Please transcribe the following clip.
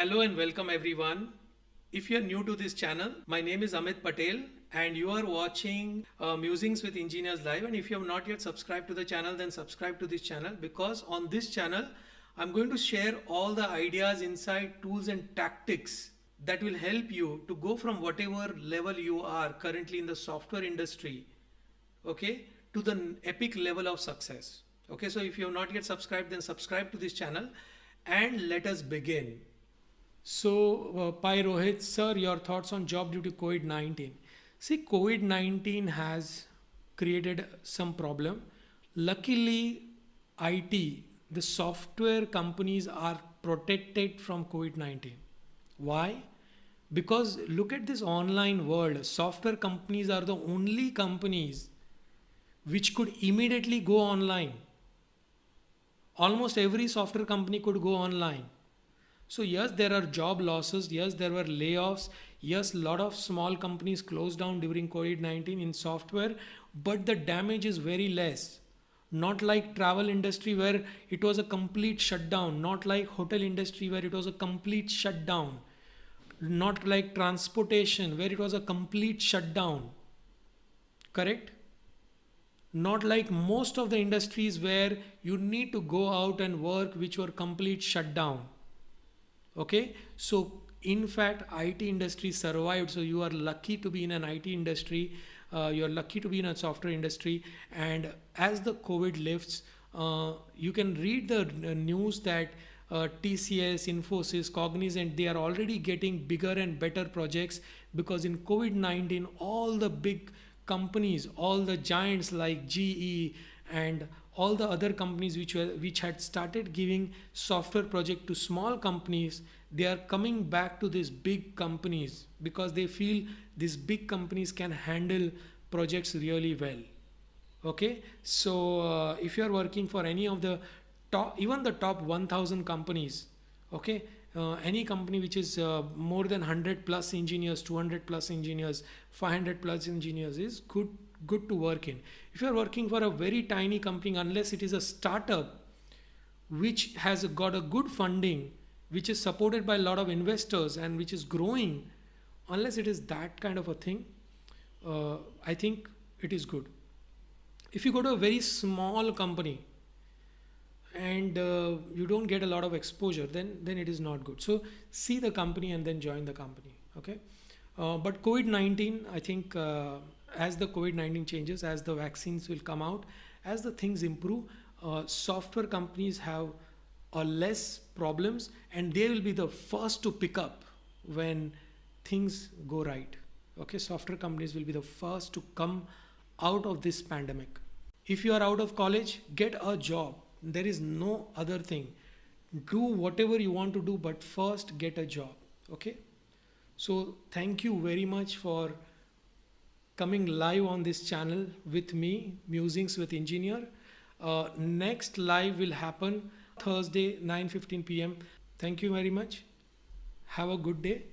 Hello and welcome everyone. If you are new to this channel, my name is Amit Patel and you are watching Musings with Engineers Live. And if you have not yet subscribed to the channel, then subscribe to this channel, because on this channel, I'm going to share all the ideas, insight, tools and tactics that will help you to go from whatever level you are currently in the software industry, okay, to the epic level of success. Okay, so if you have not yet subscribed, then subscribe to this channel and let us begin. So, Pai Rohit, sir, your thoughts on job due to COVID 19? See, COVID 19 has created some problem. Luckily, IT, the software companies are protected from COVID 19. Why? Because look at this online world, software companies are the only companies which could immediately go online. Almost every software company could go online. So yes, there are job losses. Yes, there were layoffs. Yes, a lot of small companies closed down during COVID-19 in software, but the damage is very less. Not like travel industry where it was a complete shutdown. Not like hotel industry where it was a complete shutdown. Not like transportation where it was a complete shutdown. Correct? Not like most of the industries where you need to go out and work, which were complete shutdown. Okay, so in fact IT industry survived. So you are lucky to be in an IT industry, you're lucky to be in a software industry. And as the COVID lifts, you can read the news that TCS, Infosys, Cognizant, they are already getting bigger and better projects, because in COVID-19 all the big companies, all the giants like GE and all the other companies which had started giving software project to small companies, they are coming back to these big companies because they feel these big companies can handle projects really well. Okay, so if you are working for any of the top, even the top 1000 companies, okay, any company which is more than 100 plus engineers, 200 plus engineers, 500 plus engineers is good to work in. If you are working for a very tiny company, unless it is a startup which has got a good funding, which is supported by a lot of investors and which is growing, unless it is that kind of a thing, I think it is good. If you go to a very small company and you don't get a lot of exposure, then it is not good. So see the company and then join the company. Okay, but COVID-19, I think as the COVID-19 changes, as the vaccines will come out, as the things improve, software companies have less problems and they will be the first to pick up when things go right. Okay, software companies will be the first to come out of this pandemic. If you are out of college, get a job. There is no other thing. Do whatever you want to do, but first get a job. Okay, so thank you very much for coming live on this channel with me, Musings with Engineer. Next live will happen Thursday 9:15 p.m. Thank you very much. Have a good day.